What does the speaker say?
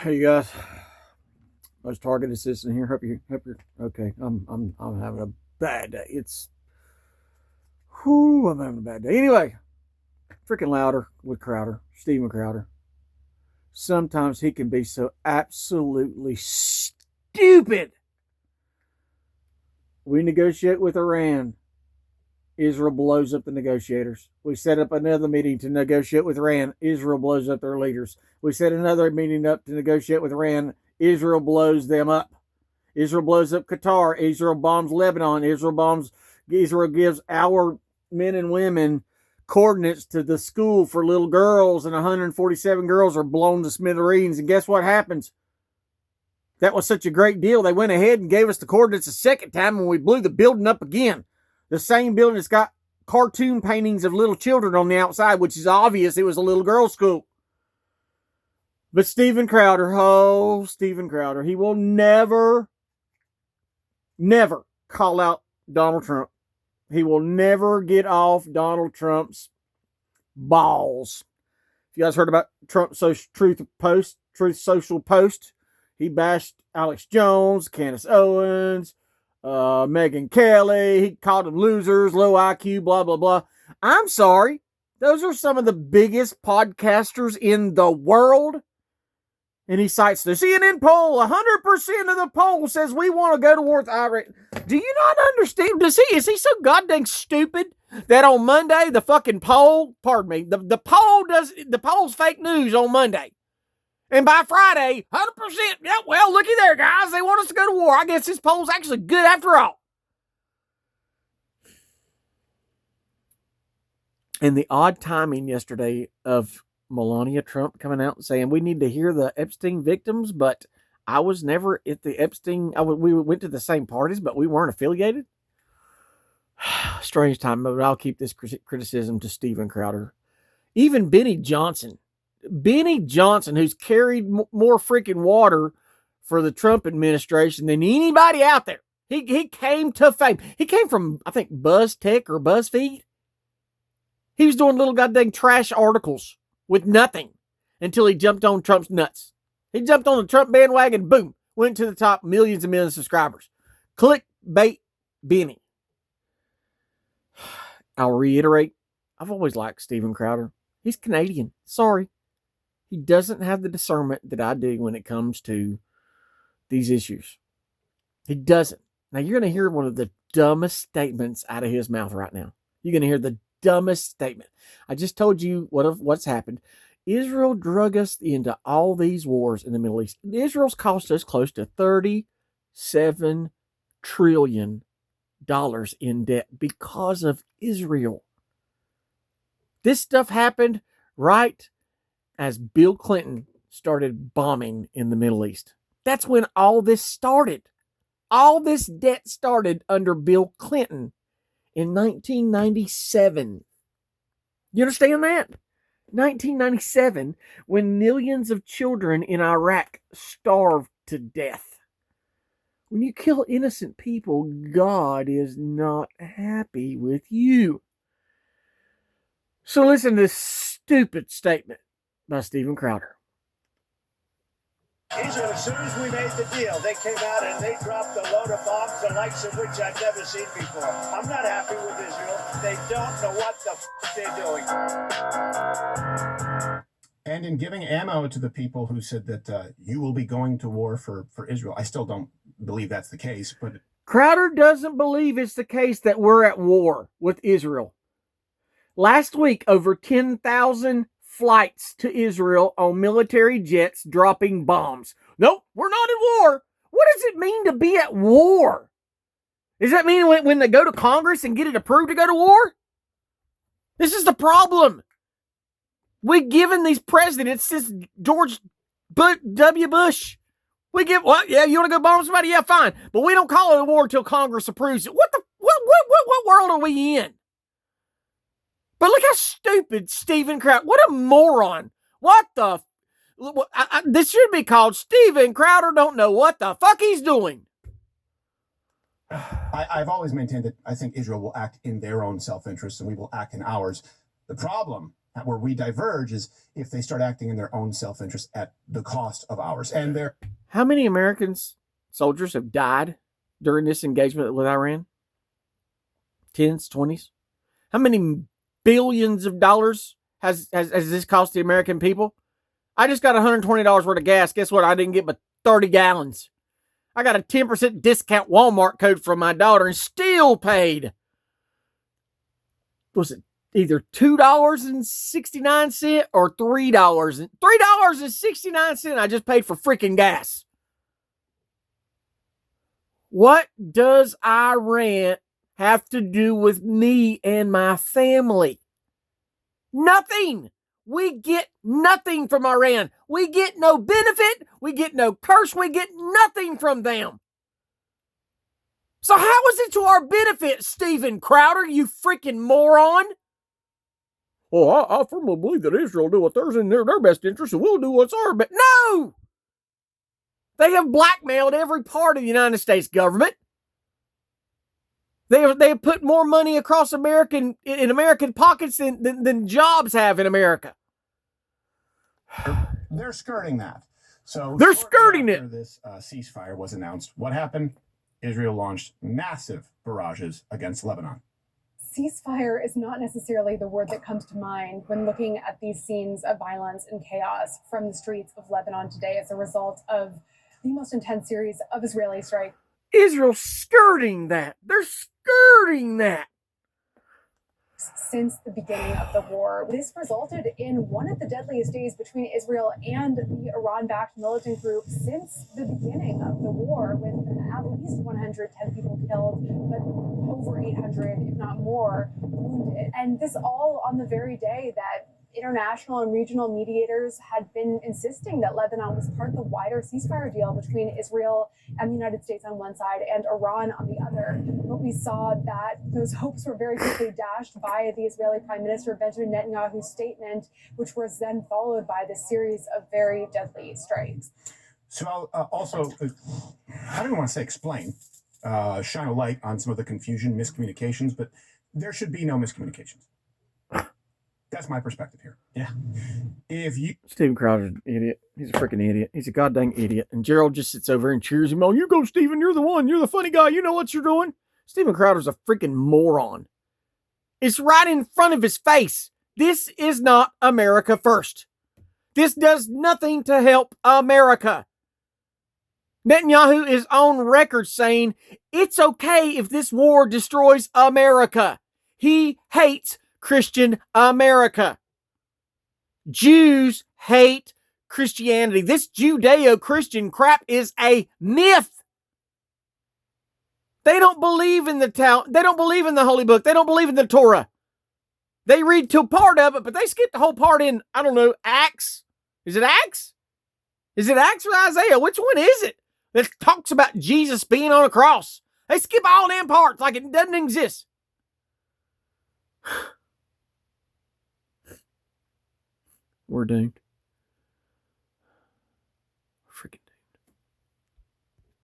Hey, you guys, I was target assistant here. Hope you're okay. I'm having a bad day. I'm having a bad day. Anyway, freaking louder with Crowder, Steven Crowder. Sometimes he can be so absolutely stupid. We negotiate with Iran. Israel blows up the negotiators. We set up another meeting to negotiate with Iran. Israel blows up their leaders. We set another meeting up to negotiate with Iran. Israel blows them up. Israel blows up Qatar. Israel bombs Lebanon. Israel gives our men and women coordinates to the school for little girls, and 147 girls are blown to smithereens. And guess what happens? That was such a great deal. They went ahead and gave us the coordinates a second time, and we blew the building up again. The same building that's got cartoon paintings of little children on the outside, which is obvious it was a little girls' school. But Steven Crowder, he will never call out Donald Trump. He will never get off Donald Trump's balls. If you guys heard about Trump's Truth Social Post, he bashed Alex Jones, Candace Owens, Megyn Kelly. He called them losers, low IQ, blah, blah, blah. I'm sorry. Those are some of the biggest podcasters in the world. And he cites the CNN poll. 100% of the poll says we want to go to war with Iran. Do you not understand? Is he so goddamn stupid that on Monday, the fucking poll, the poll's fake news on Monday. And by Friday, 100%, yeah, well, looky there, guys. They want us to go to war. I guess this poll's actually good after all. And the odd timing yesterday of Melania Trump coming out and saying we need to hear the Epstein victims, but I was never at the Epstein. We went to the same parties, but we weren't affiliated. Strange time, but I'll keep this criticism to Steven Crowder. Even Benny Johnson, who's carried more freaking water for the Trump administration than anybody out there. He came to fame. He came from, I think, BuzzTech or BuzzFeed. He was doing little goddamn trash articles with nothing until he jumped on Trump's nuts. He jumped on the Trump bandwagon, boom, went to the top, millions and millions of subscribers. Clickbait Benny. I'll reiterate, I've always liked Steven Crowder. He's Canadian. Sorry. He doesn't have the discernment that I do when it comes to these issues. He doesn't. Now, you're going to hear one of the dumbest statements out of his mouth right now. You're going to hear the dumbest statement. I just told you what's happened. Israel drug us into all these wars in the Middle East. Israel's cost us close to $37 trillion in debt because of Israel. This stuff happened right as Bill Clinton started bombing in the Middle East. That's when all this started. All this debt started under Bill Clinton in 1997. You understand that? 1997, when millions of children in Iraq starved to death. When you kill innocent people, God is not happy with you. So listen to this stupid statement by Steven Crowder. Israel, as soon as we made the deal, they came out and they dropped a load of bombs, the likes of which I've never seen before. I'm not happy with Israel. They don't know what the they're doing. And in giving ammo to the people who said that you will be going to war for Israel, I still don't believe that's the case. But Crowder doesn't believe it's the case that we're at war with Israel. Last week, over 10,000 flights to Israel on military jets dropping bombs. Nope, we're not at war. What does it mean to be at war? Does that mean when they go to Congress and get it approved to go to war? This is the problem. We've given these presidents since George W. Bush. We give, what? Yeah, you want to go bomb somebody? Yeah, fine. But we don't call it a war until Congress approves it. What world are we in? But look how stupid Steven Crowder. What a moron. What the? This should be called Steven Crowder don't know what the fuck he's doing. I've always maintained that I think Israel will act in their own self-interest and we will act in ours. The problem Where we diverge is if they start acting in their own self-interest at the cost of ours. And they're How many Americans soldiers have died during this engagement with Iran? Tens, 20s? How many billions of dollars has this cost the American people? I just got $120 worth of gas. Guess what? I didn't get but 30 gallons. I got a 10% discount Walmart code from my daughter and still paid. Was it either $2.69 or $3? $3.69 I just paid for freaking gas. What does Iran have to do with me and my family? Nothing. We get nothing from Iran. We get no benefit. We get no curse. We get nothing from them. So how is it to our benefit, Steven Crowder, you freaking moron? Well, I firmly believe that Israel will do what's in their best interest and we'll do what's our best. No! They have blackmailed every part of the United States government. They have put more money across American pockets than jobs have in America. They're skirting that. So they're skirting it. This ceasefire was announced. What happened? Israel launched massive barrages against Lebanon. Ceasefire is not necessarily the word that comes to mind when looking at these scenes of violence and chaos from the streets of Lebanon today as a result of the most intense series of Israeli strikes. Israel's skirting that. They're skirting that. Since the beginning of the war, this resulted in one of the deadliest days between Israel and the Iran-backed militant group since the beginning of the war, with at least 110 people killed, but over 800, if not more, wounded. And this all on the very day that international and regional mediators had been insisting that Lebanon was part of the wider ceasefire deal between Israel and the United States on one side and Iran on the other. But we saw that those hopes were very quickly dashed by the Israeli Prime Minister Benjamin Netanyahu's statement, which was then followed by this series of very deadly strikes. So I'll also, I don't even want to say explain, shine a light on some of the confusion, miscommunications, but there should be no miscommunications. That's my perspective here. Yeah. Steven Crowder's an idiot. He's a freaking idiot. He's a goddamn idiot. And Gerald just sits over and cheers him on. You go, Steven. You're the one. You're the funny guy. You know what you're doing. Steven Crowder's a freaking moron. It's right in front of his face. This is not America first. This does nothing to help America. Netanyahu is on record saying it's okay if this war destroys America. He hates Christian America. Jews hate Christianity. This Judeo-Christian crap is a myth. They don't believe in the They don't believe in the Holy Book. They don't believe in the Torah. They read to part of it, but they skip the whole part in, I don't know, Acts. Is it Acts? Is it Acts or Isaiah? Which one is it that talks about Jesus being on a cross? They skip all them parts like it doesn't exist. We're doomed.